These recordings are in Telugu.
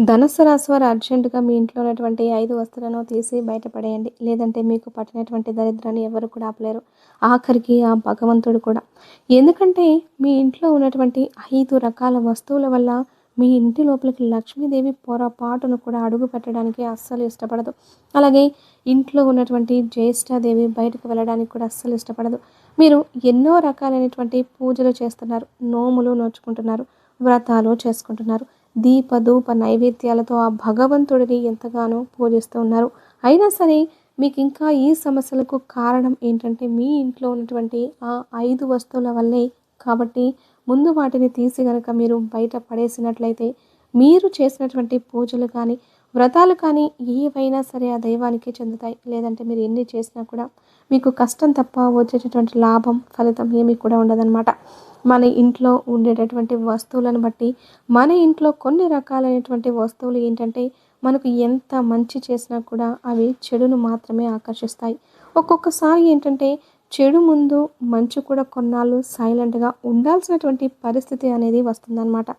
ధనుస్సు రాశి వారు అర్జెంటుగా మీ ఇంట్లో ఉన్నటువంటి 5 వస్తువులను తీసి బయటపడేయండి. లేదంటే మీకు పట్టినటువంటి దరిద్రాన్ని ఎవరు కూడా ఆపలేరు. ఆఖరికి ఆ భగవంతుడు కూడా. ఎందుకంటే మీ ఇంట్లో ఉన్నటువంటి 5 రకాల వస్తువుల వల్ల మీ ఇంటి లోపలికి లక్ష్మీదేవి పొరపాటును కూడా అడుగు పెట్టడానికి అస్సలు ఇష్టపడదు. అలాగే ఇంట్లో ఉన్నటువంటి జ్యేష్ఠాదేవి బయటకు వెళ్ళడానికి కూడా అస్సలు ఇష్టపడదు. మీరు ఎన్నో రకాలైనటువంటి పూజలు చేస్తున్నారు. నోములు నోచుకుంటున్నారు. వ్రతాలు చేసుకుంటున్నారు. దీపధూప నైవేద్యాలతో ఆ భగవంతుడిని ఎంతగానో పూజిస్తూ ఉన్నారు. అయినా సరే మీకింకా ఈ సమస్యలకు కారణం ఏంటంటే మీ ఇంట్లో ఉన్నటువంటి ఆ 5 వస్తువుల వల్లే. కాబట్టి ముందు వాటిని తీసి గనక మీరు బయట పడేసినట్లయితే మీరు చేసినటువంటి పూజలు కానీ, వ్రతాలు కానీ ఏవైనా సరే ఆ దైవానికే చెందుతాయి. లేదంటే మీరు ఎన్ని చేసినా కూడా మీకు కష్టం తప్ప వచ్చేటటువంటి లాభం, ఫలితం ఏమీ కూడా ఉండదనమాట. మన ఇంట్లో ఉండేటటువంటి వస్తువులను బట్టి మన ఇంట్లో కొన్ని రకాలైనటువంటి వస్తువులు ఏంటంటే మనకు ఎంత మంచి చేసినా కూడా అవి చెడును మాత్రమే ఆకర్షిస్తాయి. ఒక్కొక్కసారి ఏంటంటే చెడు ముందు మంచి కూడా కొన్నాళ్ళు సైలెంట్గా ఉండాల్సినటువంటి పరిస్థితి అనేది వస్తుందన్నమాట.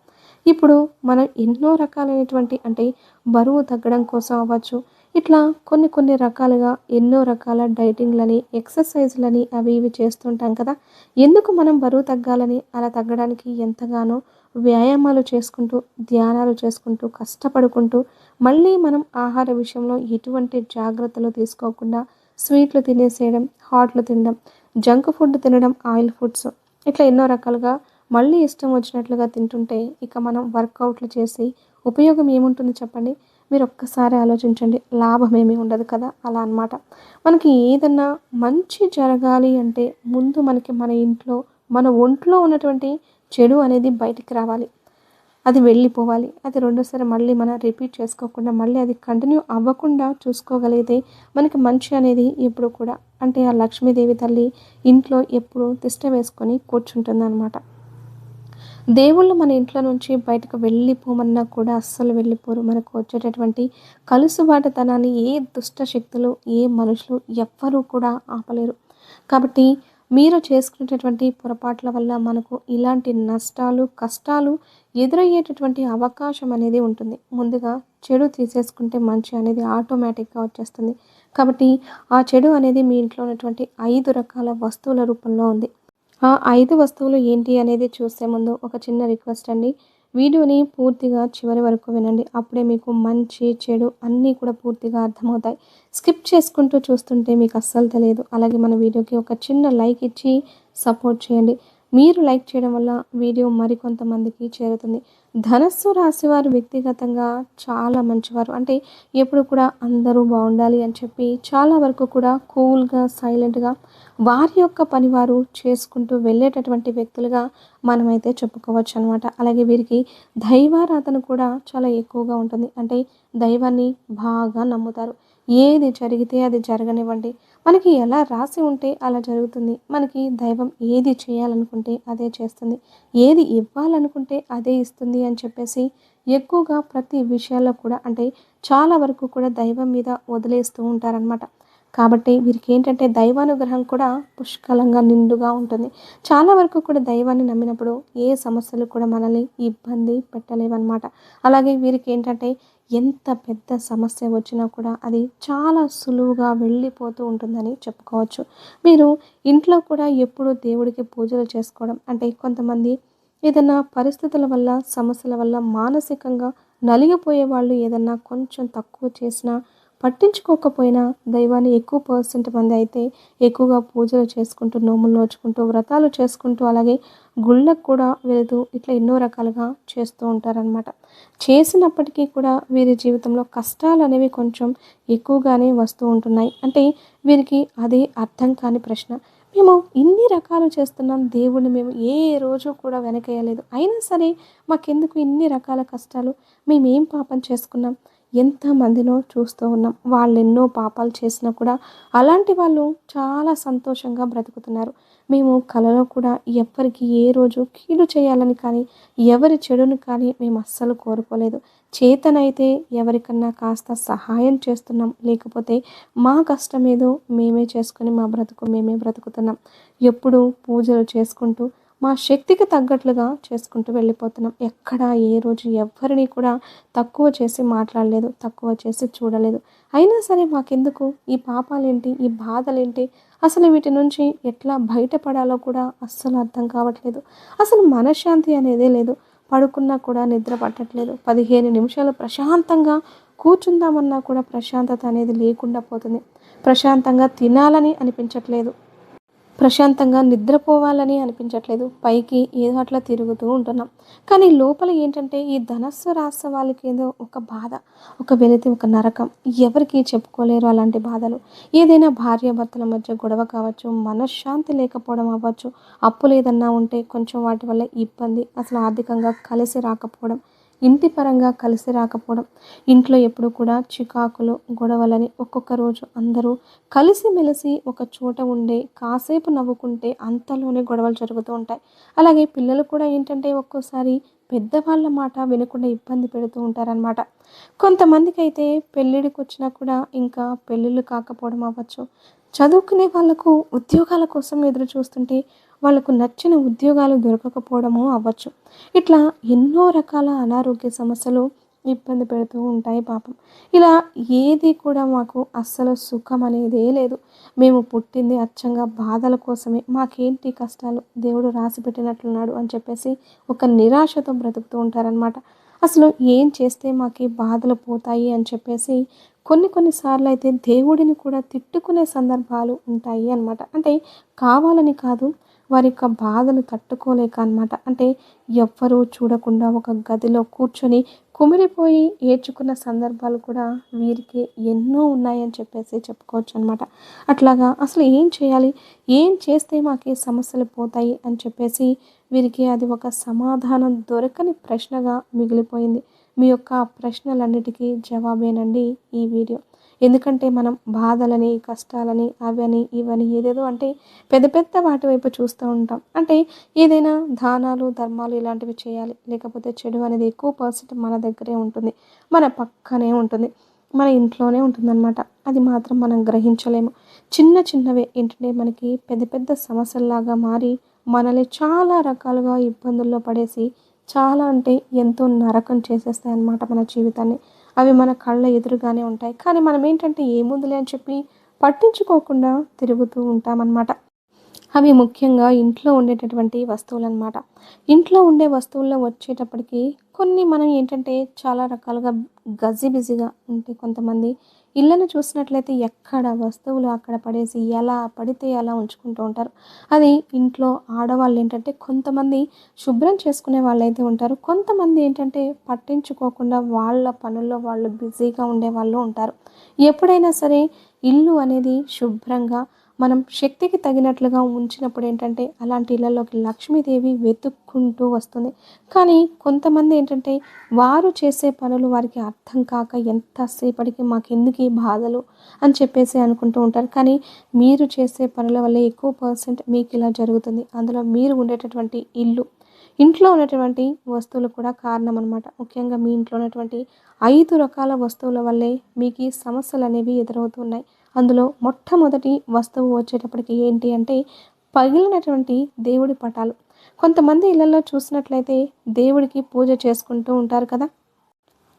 ఇప్పుడు మనం ఎన్నో రకాలైనటువంటి అంటే బరువు తగ్గడం కోసం అవ్వచ్చు, ఇట్లా కొన్ని కొన్ని రకాలుగా ఎన్నో రకాల డైటింగ్లని, ఎక్సర్సైజ్లని అవి ఇవి చేస్తుంటాం కదా. ఎందుకు మనం బరువు తగ్గాలని అలా తగ్గడానికి ఎంతగానో వ్యాయామాలు చేసుకుంటూ, ధ్యానాలు చేసుకుంటూ, కష్టపడుకుంటూ, మళ్ళీ మనం ఆహార విషయంలో ఎటువంటి జాగ్రత్తలు తీసుకోకుండా స్వీట్లు తినేసేయడం, హాట్లు తినడం, జంక్ ఫుడ్ తినడం, ఆయిల్ ఫుడ్స్ ఇట్లా ఎన్నో రకాలుగా మళ్ళీ ఇష్టం వచ్చినట్లుగా తింటుంటే ఇక మనం వర్కౌట్లు చేసి ఉపయోగం ఏముంటుంది చెప్పండి? మీరు ఒక్కసారి ఆలోచించండి. లాభం ఏమీ ఉండదు కదా! అలా అన్నమాట. మనకి ఏదన్నా మంచి జరగాలి అంటే ముందు మనకి మన ఇంట్లో, మన ఒంట్లో ఉన్నటువంటి చెడు అనేది బయటికి రావాలి. అది వెళ్ళిపోవాలి. అది రెండోసారి మళ్ళీ మనం రిపీట్ చేసుకోకుండా మళ్ళీ అది కంటిన్యూ అవ్వకుండా చూసుకోగలిగితే మనకి మంచి అనేది ఎప్పుడు కూడా అంటే ఆ లక్ష్మీదేవి తల్లి ఇంట్లో ఎప్పుడూ తిష్ట వేసుకొని కూర్చుంటుందనమాట. దేవుళ్ళు మన ఇంట్లో నుంచి బయటకు వెళ్ళిపోమన్నా కూడా అస్సలు వెళ్ళిపోరు. మనకు వచ్చేటటువంటి కలుసుబాటుతనాన్ని ఏ దుష్ట శక్తులు, ఏ మనుషులు ఎవ్వరూ కూడా ఆపలేరు. కాబట్టి మీరు చేసుకునేటటువంటి పొరపాట్ల వల్ల మనకు ఇలాంటి నష్టాలు, కష్టాలు ఎదురయ్యేటటువంటి అవకాశం అనేది ఉంటుంది. ముందుగా చెడు తీసేసుకుంటే మంచి అనేది ఆటోమేటిక్‌గా వచ్చేస్తుంది. కాబట్టి ఆ చెడు అనేది మీ ఇంట్లో ఉన్నటువంటి 5 రకాల వస్తువుల రూపంలో ఉంది. ఆ 5 వస్తువులు ఏంటి అనేది చూసే ముందు ఒక చిన్న రిక్వెస్ట్ అండి. వీడియోని పూర్తిగా చివరి వరకు వినండి. అప్పుడే మీకు మంచి, చెడు అన్నీ కూడా పూర్తిగా అర్థమవుతాయి. స్కిప్ చేసుకుంటూ చూస్తుంటే మీకు అస్సలు తెలియదు. అలాగే మన వీడియోకి ఒక చిన్న లైక్ ఇచ్చి సపోర్ట్ చేయండి. మీరు లైక్ చేయడం వల్ల వీడియో మరికొంతమందికి చేరుతుంది. ధనస్సు రాశివారు వ్యక్తిగతంగా చాలా మంచివారు. అంటే ఎప్పుడు కూడా అందరూ బాగుండాలి అని చెప్పి చాలా వరకు కూడా కూల్‌గా, సైలెంట్‌గా వారి యొక్క పని వారు చేసుకుంటూ వెళ్ళేటటువంటి వ్యక్తులుగా మనమైతే చెప్పుకోవచ్చు అనమాట. అలాగే వీరికి దైవారాధన కూడా చాలా ఎక్కువగా ఉంటుంది. అంటే దైవాన్ని బాగా నమ్ముతారు. ఏది జరిగితే అది జరగనివ్వండి. మనకి ఎలా రాసి ఉంటే అలా జరుగుతుంది. మనకి దైవం ఏది చేయాలనుకుంటే అదే చేస్తుంది. ఏది ఇవ్వాలనుకుంటే అదే ఇస్తుంది అని చెప్పేసి ఎక్కువగా ప్రతి విషయాల్లో కూడా అంటే చాలా వరకు కూడా దైవం మీద వదిలేస్తూ ఉంటారనమాట. కాబట్టి వీరికేంటంటే దైవానుగ్రహం కూడా పుష్కలంగా నిండుగా ఉంటుంది. చాలా వరకు కూడా దైవాన్ని నమ్మినప్పుడు ఏ సమస్యలు కూడా మనల్ని ఇబ్బంది పెట్టలేవన్నమాట. అలాగే వీరికేంటంటే ఎంత పెద్ద సమస్య వచ్చినా కూడా అది చాలా సులువుగా వెళ్ళిపోతూ ఉంటుందని చెప్పుకోవచ్చు. మీరు ఇంట్లో కూడా ఎప్పుడూ దేవుడికి పూజలు చేసుకోవడం అంటే కొంతమంది ఏదన్నా పరిస్థితుల వల్ల, సమస్యల వల్ల మానసికంగా నలిగిపోయే వాళ్ళు ఏదన్నా కొంచెం తక్కువ చేసినా పట్టించుకోకపోయినా దైవాన్ని ఎక్కువ పర్సెంట్ మంది అయితే ఎక్కువగా పూజలు చేసుకుంటూ, నోములు నోచుకుంటూ, వ్రతాలు చేసుకుంటూ, అలాగే గుళ్ళకు కూడా వెళ్తూ ఇట్లా ఎన్నో రకాలుగా చేస్తూ ఉంటారనమాట. చేసినప్పటికీ కూడా వీరి జీవితంలో కష్టాలు అనేవి కొంచెం ఎక్కువగానే వస్తూ ఉంటున్నాయి. అంటే వీరికి అదే అర్థం కాని ప్రశ్న. మేము ఇన్ని రకాలు చేస్తున్నాం, దేవుడిని మేము ఏ రోజు కూడా వెనకేయలేదు. అయినా సరే మాకెందుకు ఇన్ని రకాల కష్టాలు? మేమేం పాపం చేసుకున్నాం? ఎంతమందినో చూస్తూ ఉన్నాం. వాళ్ళెన్నో పాపాలు చేసినా కూడా అలాంటి వాళ్ళు చాలా సంతోషంగా బ్రతుకుతున్నారు. మేము కలలో కూడా ఎవ్వరికి ఏ రోజు కీడు చేయాలని కానీ, ఎవరి చెడును కానీ మేము అస్సలు కోరుకోలేదు. చేతనైతే ఎవరికన్నా కాస్త సహాయం చేస్తున్నాం. లేకపోతే మా కష్టమేదో మేమే చేసుకొని మా బ్రతుకు మేమే బ్రతుకుతున్నాం. ఎప్పుడూ పూజలు చేసుకుంటూ మా శక్తికి తగ్గట్లుగా చేసుకుంటూ వెళ్ళిపోతున్నాం. ఎక్కడ ఏ రోజు ఎవ్వరిని కూడా తక్కువ చేసి మాట్లాడలేదు, తక్కువ చేసి చూడలేదు. అయినా సరే మాకెందుకు ఈ పాపాలేంటి, ఈ బాధలేంటి, అసలు వీటి నుంచి ఎట్లా బయటపడాలో కూడా అస్సలు అర్థం కావట్లేదు. అసలు మనశ్శాంతి అనేదే లేదు. పడుకున్నా కూడా నిద్ర పట్టట్లేదు. 15 నిమిషాలు ప్రశాంతంగా కూర్చుందామన్నా కూడా ప్రశాంతత అనేది లేకుండా పోతుంది. ప్రశాంతంగా తినాలని అనిపించట్లేదు. ప్రశాంతంగా నిద్రపోవాలని అనిపించట్లేదు. పైకి ఏదో అట్లా తిరుగుతూ ఉంటున్నాం. కానీ లోపల ఏంటంటే ఈ ధనస్సు రాశి వాళ్ళకేదో ఒక బాధ, ఒక వెలితి, ఒక నరకం. ఎవరికీ చెప్పుకోలేరు అలాంటి బాధలు. ఏదైనా భార్యాభర్తల మధ్య గొడవ కావచ్చు, మనశ్శాంతి లేకపోవడం అవ్వచ్చు, అప్పులు ఏదన్నా ఉంటే కొంచెం వాటి వల్ల ఇబ్బంది, అసలు ఆర్థికంగా కలిసి రాకపోవడం, ఇంటి పరంగా కలిసి రాకపోవడం, ఇంట్లో ఎప్పుడు కూడా చికాకులు, గొడవలని ఒక్కొక్క రోజు అందరూ కలిసిమెలిసి ఒక చోట ఉండే కాసేపు నవ్వుకుంటే అంతలోనే గొడవలు జరుగుతూ ఉంటాయి. అలాగే పిల్లలు కూడా ఏంటంటే ఒక్కోసారి పెద్దవాళ్ళ మాట వినకుండా ఇబ్బంది పెడుతూ ఉంటారనమాట. కొంతమందికైతే పెళ్ళిడికి వచ్చినా కూడా ఇంకా పెళ్ళిళ్ళు కాకపోవడం అవ్వచ్చు. చదువుకునే వాళ్ళకు ఉద్యోగాల కోసం ఎదురు చూస్తుంటే వాళ్ళకు నచ్చిన ఉద్యోగాలు దొరకకపోవడము అవ్వచ్చు. ఇట్లా ఎన్నో రకాల అనారోగ్య సమస్యలు ఇబ్బంది పెడుతూ ఉంటాయి పాపం. ఇలా ఏది కూడా మాకు అస్సలు సుఖం అనేదే లేదు. మేము పుట్టింది అచ్చంగా బాధల కోసమే. మాకేంటి కష్టాలు, దేవుడు రాసి పెట్టినట్లున్నాడు అని చెప్పేసి ఒక నిరాశతో బ్రతుకుతూ ఉంటారనమాట. అసలు ఏం చేస్తే మాకు బాధలు పోతాయి అని చెప్పేసి కొన్ని సార్లు అయితే దేవుడిని కూడా తిట్టుకునే సందర్భాలు ఉంటాయి అన్నమాట. అంటే కావాలని కాదు, వారి యొక్క బాధలు తట్టుకోలేక అన్నమాట. అంటే ఎవ్వరూ చూడకుండా ఒక గదిలో కూర్చొని కుమిలిపోయి ఏడ్చుకున్న సందర్భాలు కూడా వీరికి ఎన్నో ఉన్నాయని చెప్పేసి చెప్పుకోవచ్చు అనమాట. అట్లాగా అసలు ఏం చేయాలి, ఏం చేస్తే మాకు ఈ సమస్యలు పోతాయి అని చెప్పేసి వీరికి అది ఒక సమాధానం దొరకని ప్రశ్నగా మిగిలిపోయింది. మీ యొక్క ప్రశ్నలన్నిటికీ జవాబేనండి ఈ వీడియో. ఎందుకంటే మనం బాధలని, కష్టాలని, అవని ఇవని ఏదేదో అంటే పెద్ద పెద్ద వాటి వైపు చూస్తూ ఉంటాం. అంటే ఏదైనా దానాలు, ధర్మాలు ఇలాంటివి చేయాలి. లేకపోతే చెడు అనేది ఎక్కువ పర్సెంట్ మన దగ్గరే ఉంటుంది. మన పక్కనే ఉంటుంది. మన ఇంట్లోనే ఉంటుందన్నమాట. అది మాత్రం మనం గ్రహించలేము. చిన్నవే ఏంటంటే మనకి పెద్ద పెద్ద సమస్యల్లాగా మారి మనల్ని చాలా రకాలుగా ఇబ్బందుల్లో పడేసి చాలా అంటే ఎంతో నరకం చేసేస్తాయన్నమాట మన జీవితాన్ని. అవి మన కళ్ళ ఎదురుగానే ఉంటాయి. కానీ మనం ఏంటంటే ఏముందిలే అని చెప్పి పట్టించుకోకుండా తిరుగుతూ ఉంటామన్నమాట. అవి ముఖ్యంగా ఇంట్లో ఉండేటటువంటి వస్తువులన్నమాట. ఇంట్లో ఉండే వస్తువుల్లో వచ్చేటప్పటికి కొన్ని మనం ఏంటంటే చాలా రకాలుగా గజిబిజిగా ఉంటే కొంతమంది ఇళ్ళను చూసినట్లయితే ఎక్కడ వస్తువులు అక్కడ పడేసి ఎలా పడితే అలా ఉంచుకుంటూ ఉంటారు. అది ఇంట్లో ఆడవాళ్ళు ఏంటంటే కొంతమంది శుభ్రం చేసుకునే వాళ్ళైతే ఉంటారు. కొంతమంది ఏంటంటే పట్టించుకోకుండా వాళ్ళ పనుల్లో వాళ్ళు బిజీగా ఉండేవాళ్ళు ఉంటారు. ఎప్పుడైనా సరే ఇల్లు అనేది శుభ్రంగా మనం శక్తికి తగినట్లుగా ఉంచినప్పుడు ఏంటంటే అలాంటి ఇళ్లలోకి లక్ష్మీదేవి వెతుక్కుంటూ వస్తుంది. కానీ కొంతమంది ఏంటంటే వారు చేసే పనులు వారికి అర్థం కాక ఎంతసేపటికి మాకెందుకు ఈ బాధలు అని చెప్పేసి అనుకుంటూ ఉంటారు. కానీ మీరు చేసే పనుల వల్ల ఎక్కువ పర్సెంట్ మీకు ఇలా జరుగుతుంది. అందులో మీరు ఉండేటటువంటి ఇల్లు, ఇంట్లో ఉన్నటువంటి వస్తువులు కూడా కారణం అనమాట. ముఖ్యంగా మీ ఇంట్లో ఉన్నటువంటి 5 రకాల వస్తువుల వల్లే మీకు ఈ సమస్యలు అనేవి ఎదురవుతున్నాయి. అందులో మొట్టమొదటి వస్తువు వచ్చేటప్పటికి ఏంటి అంటే పగిలినటువంటి దేవుడి పటాలు. కొంతమంది ఇళ్లలో చూసినట్లయితే దేవుడికి పూజ చేసుకుంటూ ఉంటారు కదా.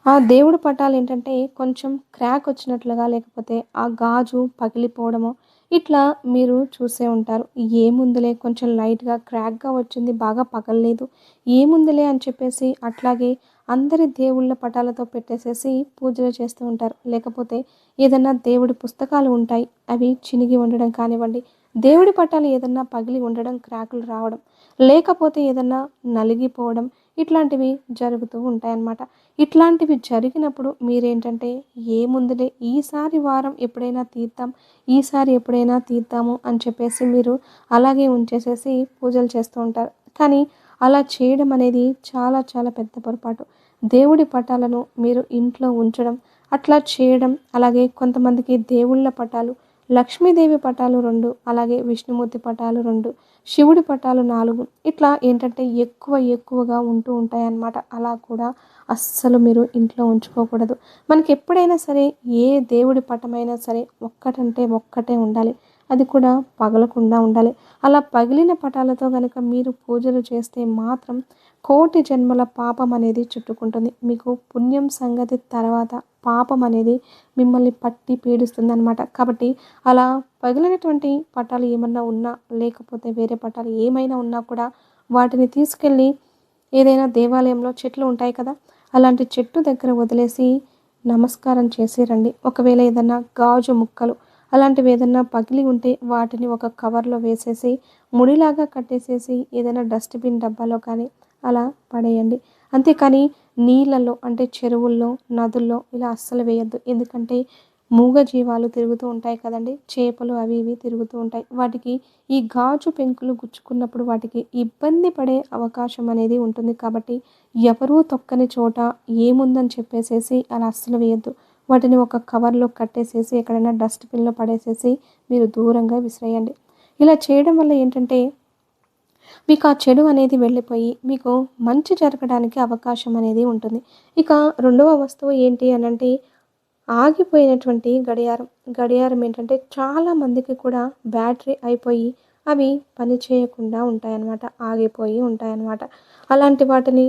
ఆ దేవుడి పటాలు ఏంటంటే కొంచెం క్రాక్ వచ్చినట్లుగా లేకపోతే ఆ గాజు పగిలిపోవడమో ఇట్లా మీరు చూసే ఉంటారు. ఏముందిలే కొంచెం లైట్‌గా క్రాక్‌గా వచ్చింది, బాగా పగలలేదు. ఏముందిలే అని చెప్పేసి అట్లాగే అందరి దేవుళ్ళ పటాలతో పెట్టేసేసి పూజలు చేస్తూ ఉంటారు. లేకపోతే ఏదన్నా దేవుడి పుస్తకాలు ఉంటాయి. అవి చినిగి ఉండడం కానివ్వండి, దేవుడి పటాలు ఏదన్నా పగిలి ఉండడం, క్రాకులు రావడం, లేకపోతే ఏదన్నా నలిగిపోవడం ఇట్లాంటివి జరుగుతూ ఉంటాయన్నమాట. ఇట్లాంటివి జరిగినప్పుడు మీరేంటంటే ఏముందిలే ఈసారి వారం ఎప్పుడైనా తీద్దాం, ఈసారి ఎప్పుడైనా తీద్దాము అని చెప్పేసి మీరు అలాగే ఉంచేసేసి పూజలు చేస్తూ ఉంటారు. కానీ అలా చేయడం అనేది చాలా చాలా పెద్ద పొరపాటు. దేవుడి పటాలను మీరు ఇంట్లో ఉంచడం, అట్లా చేయడం, అలాగే కొంతమందికి దేవుళ్ళ పటాలు, లక్ష్మీదేవి పటాలు 2, అలాగే విష్ణుమూర్తి పటాలు 2, శివుడి పటాలు 4 ఇట్లా ఏంటంటే ఎక్కువగా ఉంటూ ఉంటాయన్నమాట. అలా కూడా అస్సలు మీరు ఇంట్లో ఉంచుకోకూడదు. మనకి ఎప్పుడైనా సరే ఏ దేవుడి పటమైనా సరే ఒక్కటంటే ఒక్కటే ఉండాలి. అది కూడా పగలకుండా ఉండాలి. అలా పగిలిన పటాలతో గనక మీరు పూజలు చేస్తే మాత్రం కోటి జన్మల పాపం అనేది చుట్టుకుంటుంది. మీకు పుణ్యం సంగతి తర్వాత పాపం అనేది మిమ్మల్ని పట్టి పీడిస్తుందనమాట. కాబట్టి అలా పగిలినటువంటి పటాలు ఏమన్నా ఉన్నా, లేకపోతే వేరే పటాలు ఏమైనా ఉన్నా కూడా వాటిని తీసుకెళ్ళి ఏదైనా దేవాలయంలో చెట్లు ఉంటాయి కదా! అలాంటి చెట్టు దగ్గర వదిలేసి నమస్కారం చేసి రండి. ఒకవేళ ఏదన్నా గాజు ముక్కలు అలాంటివి ఏదన్నా పగిలి ఉంటే వాటిని ఒక కవర్‌లో వేసేసి ముడిలాగా కట్టేసేసి ఏదైనా డస్ట్‌బిన్ డబ్బాలో కానీ అలా పడేయండి. అంతేకానీ నీళ్ళలో అంటే చెరువుల్లో, నదుల్లో ఇలా అస్సలు వేయొద్దు. ఎందుకంటే మూగజీవాలు తిరుగుతూ ఉంటాయి కదండీ! చేపలు అవి ఇవి తిరుగుతూ ఉంటాయి. వాటికి ఈ గాజు పెంకులు గుచ్చుకున్నప్పుడు వాటికి ఇబ్బంది పడే అవకాశం అనేది ఉంటుంది. కాబట్టి ఎవరూ తొక్కని చోట ఏముందని చెప్పేసేసి అలా అస్సలు వేయొద్దు. వాటిని ఒక కవర్‌లో కట్టేసేసి ఎక్కడైనా డస్ట్‌బిన్‌లో పడేసేసి మీరు దూరంగా విసిరేయండి. ఇలా చేయడం వల్ల ఏంటంటే మీకు ఆ చెడు అనేది వెళ్ళిపోయి మీకు మంచి జరగడానికి అవకాశం అనేది ఉంటుంది. ఇక రెండవ వస్తువు ఏంటి అనంటే ఆగిపోయినటువంటి గడియారం. గడియారం ఏంటంటే చాలా మందికి కూడా బ్యాటరీ అయిపోయి అవి పని చేయకుండా ఉంటాయన్నమాట. ఆగిపోయి ఉంటాయన్నమాట. అలాంటి వాటిని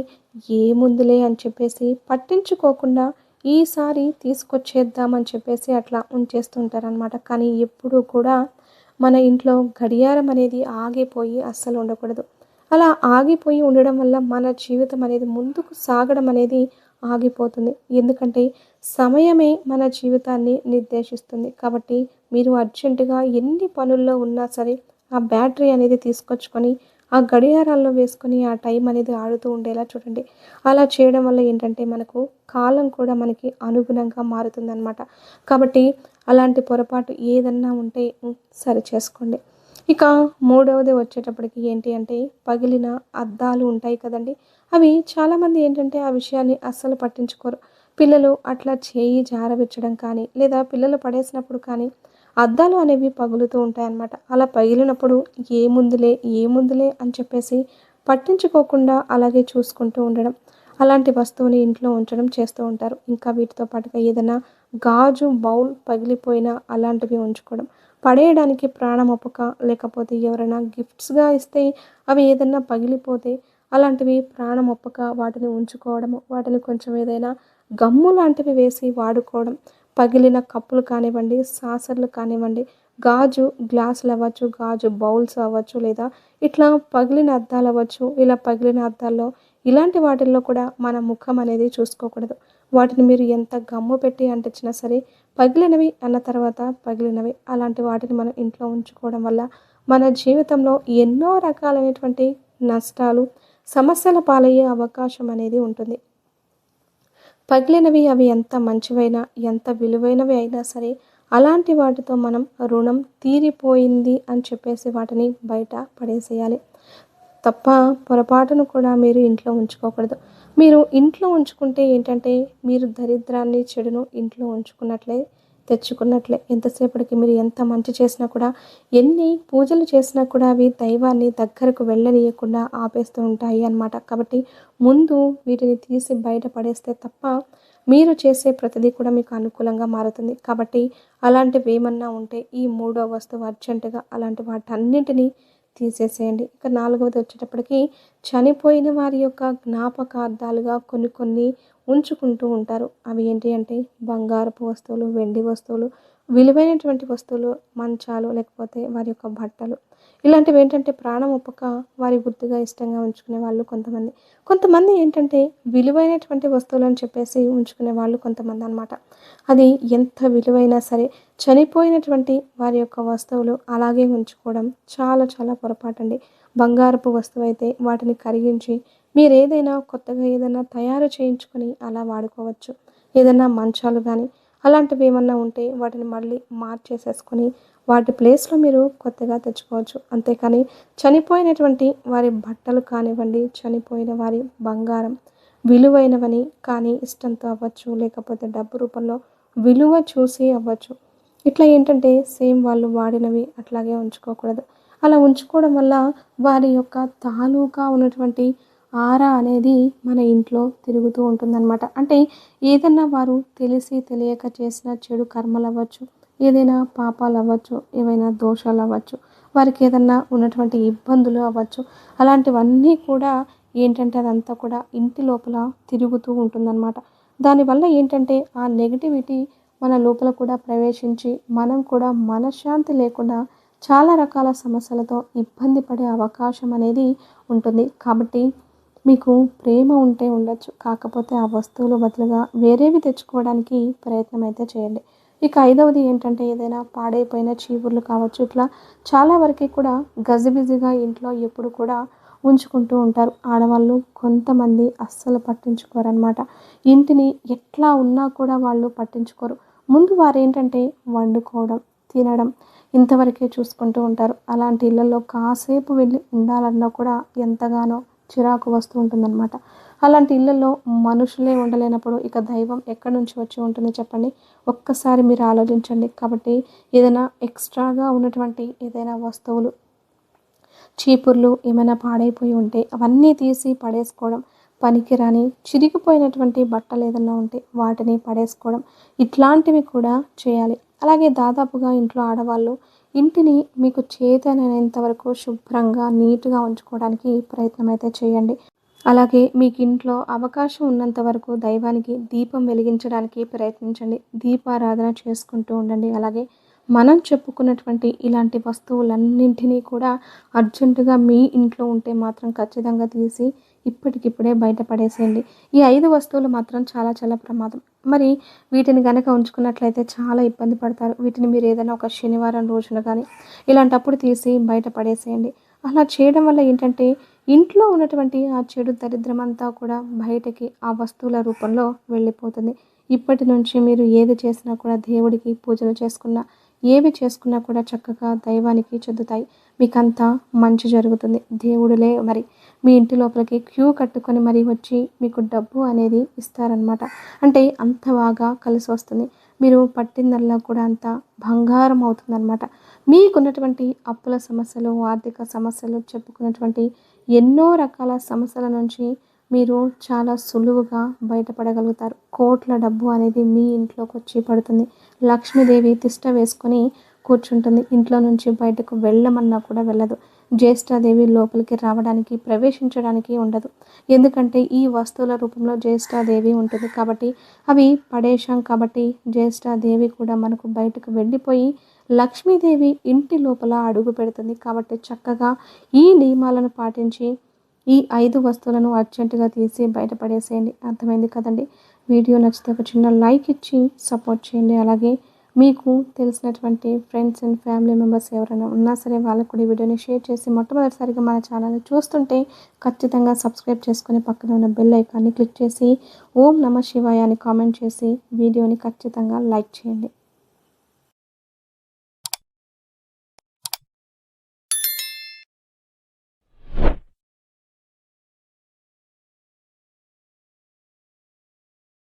ఏముందిలే అని చెప్పేసి పట్టించుకోకుండా ఈసారి తీసుకొచ్చేద్దామని చెప్పేసి అట్లా ఉంచేస్తూ ఉంటారనమాట. కానీ ఎప్పుడూ కూడా మన ఇంట్లో గడియారం అనేది ఆగిపోయి అస్సలు ఉండకూడదు. అలా ఆగిపోయి ఉండడం వల్ల మన జీవితం అనేది ముందుకు సాగడం అనేది ఆగిపోతుంది. ఎందుకంటే సమయమే మన జీవితాన్ని నిర్దేశిస్తుంది. కాబట్టి మీరు అర్జెంటుగా ఎన్ని పనుల్లో ఉన్నా సరే ఆ బ్యాటరీ అనేది తీసుకొచ్చుకొని ఆ గడియారాల్లో వేసుకొని ఆ టైం అనేది ఆడుతూ ఉండేలా చూడండి. అలా చేయడం వల్ల ఏంటంటే మనకు కాలం కూడా మనకి అనుగుణంగా మారుతుందనమాట. కాబట్టి అలాంటి పొరపాటు ఏదన్నా ఉంటే సరిచేసుకోండి. ఇక మూడవది వచ్చేటప్పటికి ఏంటి అంటే పగిలిన అద్దాలు ఉంటాయి కదండీ! అవి చాలామంది ఏంటంటే ఆ విషయాన్ని అస్సలు పట్టించుకోరు. పిల్లలు అట్లా చేయి జారవిచ్చడం కానీ, లేదా పిల్లలు పడేసినప్పుడు కానీ అద్దాలు అనేవి పగులుతూ ఉంటాయన్నమాట. అలా పగిలినప్పుడు ఏముందిలే, ఏముందిలే అని చెప్పేసి పట్టించుకోకుండా అలాగే చూసుకుంటూ ఉండడం. అలాంటి వస్తువుని ఇంట్లో ఉంచడం చేస్తూ ఉంటారు. ఇంకా వీటితో పాటుగా ఏదైనా గాజు బౌల్ పగిలిపోయినా అలాంటివి ఉంచుకోవడం. పడేయడానికి ప్రాణం ఒప్పక లేకపోతే ఎవరైనా గిఫ్ట్స్‌గా ఇస్తే అవి ఏదన్నా పగిలిపోతే అలాంటివి ప్రాణం ఒప్పక వాటిని ఉంచుకోవడము. వాటిని కొంచెం ఏదైనా గమ్ము లాంటివి వేసి వాడుకోవడం. పగిలిన కప్పులు కానివ్వండి, సాసర్లు కానివ్వండి, గాజు గ్లాసులు అవ్వచ్చు, గాజు బౌల్స్ అవ్వచ్చు, లేదా ఇట్లా పగిలిన అద్దాలు అవ్వచ్చు. ఇలా పగిలిన అద్దాల్లో ఇలాంటి వాటిల్లో కూడా మన ముఖం అనేది చూసుకోకూడదు. వాటిని మీరు ఎంత గమ్ము పెట్టి అంటించినా సరే పగిలినవి అన్న తర్వాత పగిలినవి. అలాంటి వాటిని మనం ఇంట్లో ఉంచుకోవడం వల్ల మన జీవితంలో ఎన్నో రకాలైనటువంటి నష్టాలు, సమస్యల పాలయ్యే అవకాశం అనేది ఉంటుంది. పగిలినవి అవి ఎంత మంచివైనా, ఎంత విలువైనవి అయినా సరే అలాంటి వాటితో మనం రుణం తీరిపోయింది అని చెప్పేసి వాటిని బయట పడేసేయాలి. తప్ప పొరపాటును కూడా మీరు ఇంట్లో ఉంచుకోకూడదు. మీరు ఇంట్లో ఉంచుకుంటే ఏంటంటే, మీరు దరిద్రాన్ని, చెడును ఇంట్లో ఉంచుకున్నట్లే, తెచ్చుకున్నట్లే. ఎంతసేపటికి మీరు ఎంత మంచి చేసినా కూడా, ఎన్ని పూజలు చేసినా కూడా అవి దైవాన్ని దగ్గరకు వెళ్ళనీయకుండా ఆపేస్తూ ఉంటాయి అన్నమాట. కాబట్టి ముందు వీటిని తీసి బయట పడేస్తే తప్ప, మీరు చేసే ప్రతిదీ కూడా మీకు అనుకూలంగా మారుతుంది. కాబట్టి అలాంటివేమన్నా ఉంటే ఈ మూడో వస్తువు అర్జెంటుగా అలాంటి వాటన్నిటిని తీసేసేయండి. ఇక నాలుగవది వచ్చేటప్పటికి చనిపోయిన వారి యొక్క జ్ఞాపకార్థాలుగా కొన్ని కొన్ని ఉంచుకుంటూ ఉంటారు. అవి ఏంటి అంటే బంగారపు వస్తువులు, వెండి వస్తువులు, విలువైనటువంటి వస్తువులు, మంచాలు లేకపోతే వారి యొక్క బట్టలు. ఇలాంటివి ఏంటంటే ప్రాణం ఒప్పక వారి గుర్తుగా ఇష్టంగా ఉంచుకునే వాళ్ళు కొంతమంది. కొంతమంది ఏంటంటే విలువైనటువంటి వస్తువులని చెప్పేసి ఉంచుకునే వాళ్ళు కొంతమంది అనమాట. అది ఎంత విలువైనా సరే చనిపోయినటువంటి వారి యొక్క వస్తువులు అలాగే ఉంచుకోవడం చాలా చాలా పొరపాటండి. బంగారపు వస్తువైతే వాటిని కరిగించి మీరేదైనా కొత్తగా ఏదైనా తయారు చేయించుకొని అలా వాడుకోవచ్చు. ఏదైనా మంచాలు గానీ అలాంటివి ఏమన్నా ఉంటే వాటిని మళ్ళీ మార్చేసేసుకొని వాటి ప్లేస్‌లో మీరు కొత్తగా తెచ్చుకోవచ్చు. అంతేకానీ చనిపోయినటువంటి వారి బట్టలు కానివ్వండి, చనిపోయిన వారి బంగారం విలువైనవని కానీ ఇష్టంతో అవ్వచ్చు, లేకపోతే డబ్బు రూపంలో విలువ చూసి అవ్వచ్చు. ఇట్లా ఏంటంటే సేమ్ వాళ్ళు వాడినవి అట్లాగే ఉంచుకోకూడదు. అలా ఉంచుకోవడం వల్ల వారి యొక్క తాలూకా ఉన్నటువంటి ఆరా అనేది మన ఇంట్లో తిరుగుతూ ఉంటుందన్నమాట. అంటే ఏదన్నా వారు తెలిసి తెలియక చేసిన చెడు కర్మలవ్వచ్చు, ఏదైనా పాపాలు అవ్వచ్చు, ఏవైనా దోషాలు అవ్వచ్చు, వారికి ఏదన్నా ఉన్నటువంటి ఇబ్బందులు అవ్వచ్చు. అలాంటివన్నీ కూడా ఏంటంటే అదంతా కూడా ఇంటి లోపల తిరుగుతూ ఉంటుందన్నమాట. దానివల్ల ఏంటంటే ఆ నెగటివిటీ మన లోపల కూడా ప్రవేశించి మనం కూడా మనశ్శాంతి లేకుండా చాలా రకాల సమస్యలతో ఇబ్బంది పడే అవకాశం అనేది ఉంటుంది. కాబట్టి మీకు ప్రేమ ఉంటే ఉండొచ్చు. కాకపోతే ఆ వస్తువులు బదులుగా వేరేవి తెచ్చుకోవడానికి ప్రయత్నం అయితే చేయండి. ఇక ఐదవది ఏంటంటే ఏదైనా పాడైపోయిన చీపుర్లు కావచ్చు. ఇట్లా చాలా వరకి కూడా గజిబిజిగా ఇంట్లో ఎప్పుడు కూడా ఉంచుకుంటూ ఉంటారు. ఆడవాళ్ళు కొంతమంది అస్సలు పట్టించుకోరనమాట. ఇంటిని ఎట్లా ఉన్నా కూడా వాళ్ళు పట్టించుకోరు. ముందు వారేంటంటే వండుకోవడం, తినడం ఇంతవరకే చూసుకుంటూ ఉంటారు. అలాంటి ఇళ్లలో కాసేపు వెళ్ళి ఉండాలన్నా కూడా ఎంతగానో చిరాకు వస్తూ ఉంటుందన్నమాట. అలాంటి ఇళ్లలో మనుషులే ఉండలేనప్పుడు ఇక దైవం ఎక్కడి నుంచి వచ్చి ఉంటుంది చెప్పండి? ఒక్కసారి మీరు ఆలోచించండి. కాబట్టి ఏదైనా ఎక్స్ట్రాగా ఉన్నటువంటి ఏదైనా వస్తువులు, చీపుర్లు ఏమైనా పాడైపోయి ఉంటే అవన్నీ తీసి పడేసుకోవడం, పనికిరాని చిరిగిపోయినటువంటి బట్టలు ఏదన్నా ఉంటే వాటిని పడేసుకోవడం, ఇట్లాంటివి కూడా చేయాలి. అలాగే దాదాపుగా ఇంట్లో ఆడవాళ్ళు ఇంటిని మీకు చేతనైనంత వరకు శుభ్రంగా, నీట్‌గా ఉంచుకోవడానికి ప్రయత్నం అయితే చేయండి. అలాగే మీకు ఇంట్లో అవకాశం ఉన్నంత వరకు దైవానికి దీపం వెలిగించడానికి ప్రయత్నించండి. దీపారాధన చేసుకుంటూ ఉండండి. అలాగే మనం చెప్పుకున్నటువంటి ఇలాంటి వస్తువులన్నింటినీ కూడా అర్జెంటుగా మీ ఇంట్లో ఉంటే మాత్రం ఖచ్చితంగా తీసి ఇప్పటికిప్పుడే బయటపడేసేయండి. ఈ 5 వస్తువులు మాత్రం చాలా చాలా ప్రమాదం. మరి వీటిని గనక ఉంచుకున్నట్లయితే చాలా ఇబ్బంది పడతారు. వీటిని మీరు ఏదైనా ఒక శనివారం రోజున కానీ ఇలాంటప్పుడు తీసి బయట పడేసేయండి. అలా చేయడం వల్ల ఏంటంటే ఇంట్లో ఉన్నటువంటి ఆ చెడు దరిద్రమంతా కూడా బయటకి ఆ వస్తువుల రూపంలో వెళ్ళిపోతుంది. ఇప్పటి నుంచి మీరు ఏది చేసినా కూడా దేవుడికి పూజలు చేసుకున్నా, ఏవి చేసుకున్నా కూడా చక్కగా దైవానికి చెందుతాయి. మీకంతా మంచి జరుగుతుంది. దేవుడులే మరి మీ ఇంటి లోపలికి క్యూ కట్టుకొని మరి వచ్చి మీకు డబ్బు అనేది ఇస్తారనమాట. అంటే అంత బాగా కలిసి వస్తుంది. మీరు పట్టిందల్లా కూడా అంతా బంగారం అవుతుందనమాట. మీకున్నటువంటి అప్పుల సమస్యలు, ఆర్థిక సమస్యలు చెప్పుకున్నటువంటి ఎన్నో రకాల సమస్యల నుంచి మీరు చాలా సులువుగా బయటపడగలుగుతారు. కోట్ల డబ్బు అనేది మీ ఇంట్లోకి వచ్చి పడుతుంది. లక్ష్మీదేవి తిష్ట వేసుకొని కూర్చుంటుంది. ఇంట్లో నుంచి బయటకు వెళ్ళమన్నా కూడా వెళ్ళదు. జ్యేష్ఠాదేవి లోపలికి రావడానికి, ప్రవేశించడానికి ఉండదు. ఎందుకంటే ఈ వస్తువుల రూపంలో జ్యేష్ఠాదేవి ఉంటుంది కాబట్టి అవి పడేశాం కాబట్టి జ్యేష్ఠాదేవి కూడా మనకు బయటకు వెళ్ళిపోయి లక్ష్మీదేవి ఇంటి లోపల అడుగు పెడుతుంది. కాబట్టి చక్కగా ఈ నియమాలను పాటించి ఈ 5 వస్తువులను అర్జెంటుగా తీసి బయటపడేసేయండి. అర్థమైంది కదండి! వీడియో నచ్చితే ఒక చిన్న లైక్ ఇచ్చి సపోర్ట్ చేయండి. అలాగే మీకు తెలిసినటువంటి ఫ్రెండ్స్ అండ్ ఫ్యామిలీ మెంబర్స్ ఎవరైనా ఉన్నా సరే వాళ్ళకు కూడా ఈ వీడియోని షేర్ చేసి మొట్టమొదటిసారిగా మన ఛానల్ని చూస్తుంటే ఖచ్చితంగా సబ్స్క్రైబ్ చేసుకొని పక్కన ఉన్న బెల్ ఐకాన్ని క్లిక్ చేసి ఓం నమ శివాయ అని కామెంట్ చేసి వీడియోని ఖచ్చితంగా లైక్ చేయండి.